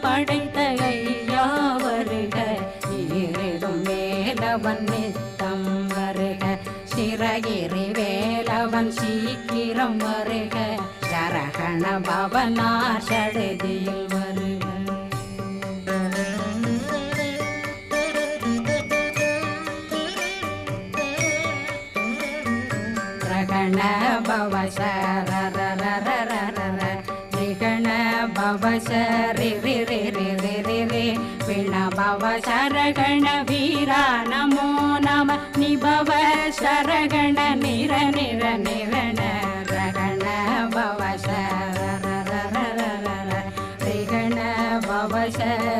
படைத்த ஐயா வருக, ஈரிடும் வேலவன் நித்தம் வருக, சிறகிரி வேலவன் சீக்கிரம் வருக, சரகண பவனா சடுதியில் வருக. ரகண பவ சரரரரரர ரிகண பவ சரி ரி ரி ரி ரி ரி ரி பிண பவ சரகண வீரா நமோ நம நிபவ சரகண நிர நிர நிரண ரகண பவ சரரரரரர ரிகண பவ சரி